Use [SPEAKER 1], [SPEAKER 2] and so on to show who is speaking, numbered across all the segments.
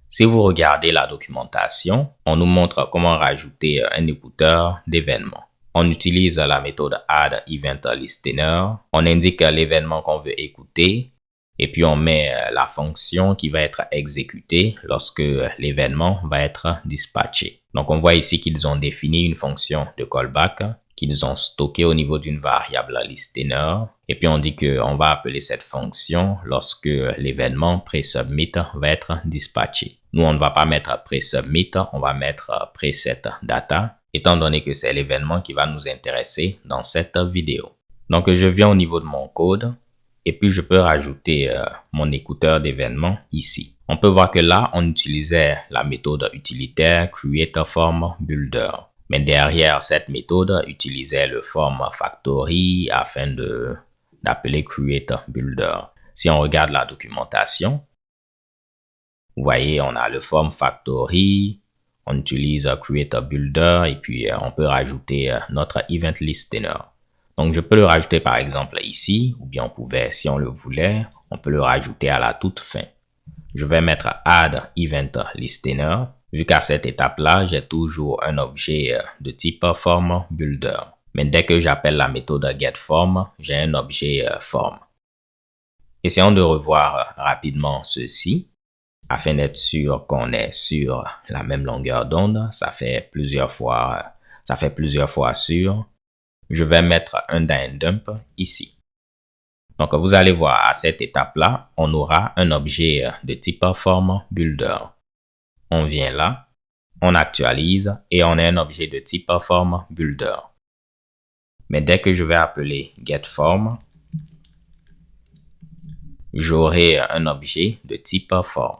[SPEAKER 1] Si vous regardez la documentation, on nous montre comment rajouter un écouteur d'événement. On utilise la méthode Add Event Listener. On indique l'événement qu'on veut écouter et puis on met la fonction qui va être exécutée lorsque l'événement va être dispatché. Donc on voit ici qu'ils ont défini une fonction de callback qu'ils ont stocké au niveau d'une variable listener. Et puis on dit qu'on va appeler cette fonction lorsque l'événement pre-submit va être dispatché. Nous, on ne va pas mettre pre-submit, on va mettre preset data, étant donné que c'est l'événement qui va nous intéresser dans cette vidéo. Donc je viens au niveau de mon code et puis je peux rajouter mon écouteur d'événement ici. On peut voir que là, on utilisait la méthode utilitaire createFormBuilder. Mais derrière cette méthode, utilisait le form factory afin d'appeler createBuilder. Si on regarde la documentation, vous voyez, on a le form factory, on utilise createBuilder et puis on peut rajouter notre event listener. Donc, je peux le rajouter par exemple ici, ou bien on pouvait, si on le voulait, on peut le rajouter à la toute fin. Je vais mettre add event listener. Vu qu'à cette étape-là, j'ai toujours un objet de type form builder. Mais dès que j'appelle la méthode getForm, j'ai un objet form. Essayons de revoir rapidement ceci afin d'être sûr qu'on est sur la même longueur d'onde. Ça fait plusieurs fois sûr. Je vais mettre un dump ici. Donc, vous allez voir à cette étape-là, on aura un objet de type form builder. On vient là, on actualise et on a un objet de type form builder. Mais dès que je vais appeler getForm, j'aurai un objet de type form.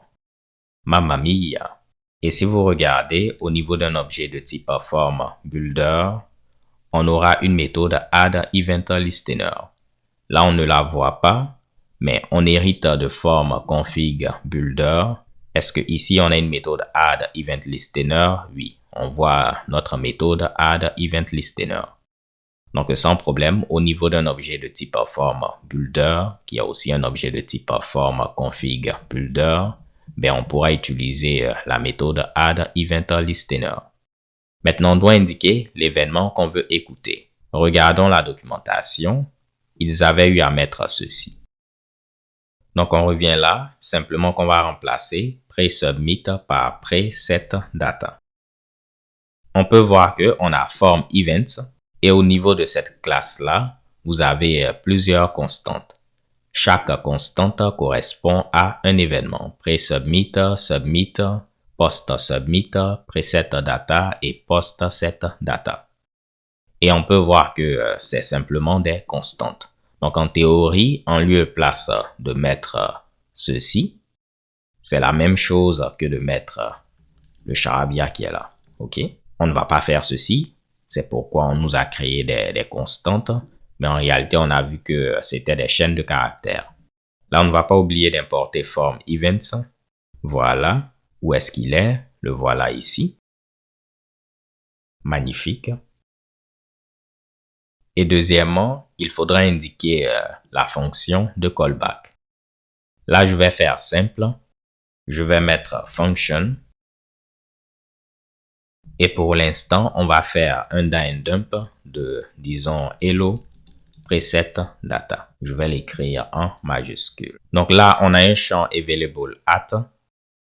[SPEAKER 1] Mamma mia! Et si vous regardez au niveau d'un objet de type form builder, on aura une méthode add event listener. Là, on ne la voit pas, mais on hérite de form config builder. Est-ce que ici on a une méthode add event listener? Oui, on voit notre méthode add event listener. Donc sans problème, au niveau d'un objet de type form builder, qui a aussi un objet de type form config builder, ben on pourra utiliser la méthode add event listener. Maintenant, on doit indiquer l'événement qu'on veut écouter. Regardons la documentation. Ils avaient eu à mettre ceci. Donc, on revient là, simplement qu'on va remplacer pre-submit par preset data. On peut voir qu'on a form events et au niveau de cette classe-là, vous avez plusieurs constantes. Chaque constante correspond à un événement. Pre-submit, submit, post-submit, preset data et post-set data. Et on peut voir que c'est simplement des constantes. Donc, en théorie, en lieu et place de mettre ceci, c'est la même chose que de mettre le charabia qui est là. OK? On ne va pas faire ceci. C'est pourquoi on nous a créé des constantes. Mais en réalité, on a vu que c'était des chaînes de caractères. Là, on ne va pas oublier d'importer form events. Voilà. Où est-ce qu'il est? Le voilà ici. Magnifique. Et deuxièmement, il faudra indiquer la fonction de callback. Là, je vais faire simple. Je vais mettre function. Et pour l'instant, on va faire un dump de, disons, hello preset data. Je vais l'écrire en majuscule. Donc là, on a un champ available at.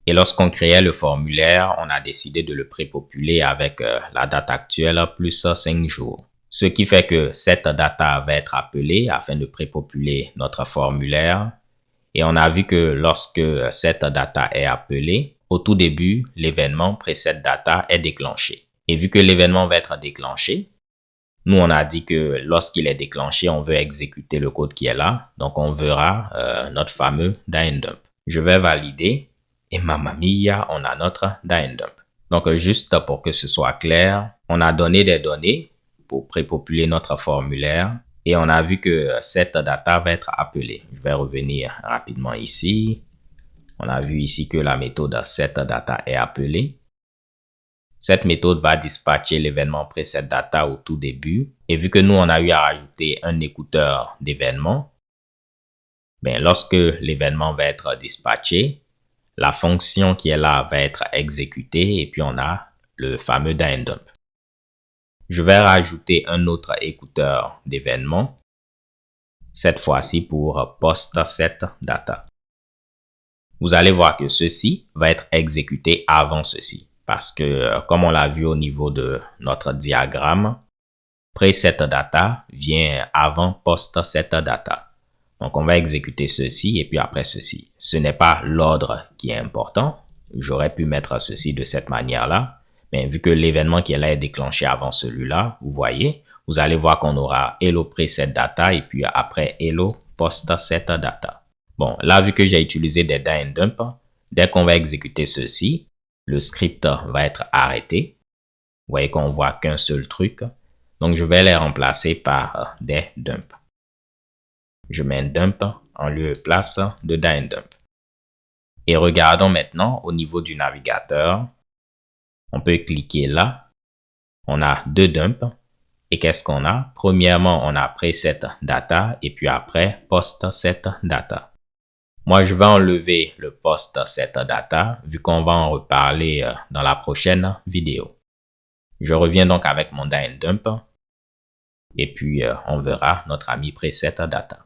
[SPEAKER 1] Et lorsqu'on créait le formulaire, on a décidé de le prépopuler avec la date actuelle plus 5 jours. Ce qui fait que cette data va être appelée afin de prépopuler notre formulaire. Et on a vu que lorsque cette data est appelée, au tout début, l'événement preset data est déclenché. Et vu que l'événement va être déclenché, nous on a dit que lorsqu'il est déclenché, on veut exécuter le code qui est là. Donc on verra notre fameux dump. Je vais valider et mamma mia, on a notre dump. Donc juste pour que ce soit clair, on a donné des données pour prépopuler notre formulaire et on a vu que cette data va être appelée. Je vais revenir rapidement ici. On a vu ici que la méthode setData est appelée. Cette méthode va dispatcher l'événement presetData au tout début. Et vu que nous, on a eu à rajouter un écouteur d'événements, Lorsque l'événement va être dispatché, la fonction qui est là va être exécutée et puis on a le fameux die-and-dump. Je vais rajouter un autre écouteur d'événements, cette fois-ci pour post-set-data. Vous allez voir que ceci va être exécuté avant ceci parce que, comme on l'a vu au niveau de notre diagramme, pre-set-data vient avant post-set-data. Donc, on va exécuter ceci et puis après ceci. Ce n'est pas l'ordre qui est important. J'aurais pu mettre ceci de cette manière-là. Mais vu que l'événement qui est là est déclenché avant celui-là, vous voyez, vous allez voir qu'on aura hello preset data et puis après hello post set data. Bon, là, vu que j'ai utilisé des die and dump, dès qu'on va exécuter ceci, le script va être arrêté. Vous voyez qu'on voit qu'un seul truc. Donc, je vais les remplacer par des dump. Je mets un dump en lieu et place de die and dump. Et regardons maintenant au niveau du navigateur. On peut cliquer là. On a deux dumps. Et qu'est-ce qu'on a? Premièrement, on a preset data et puis après post set data. Moi, je vais enlever le post set data vu qu'on va en reparler dans la prochaine vidéo. Je reviens donc avec mon die and dump et puis on verra notre ami preset data.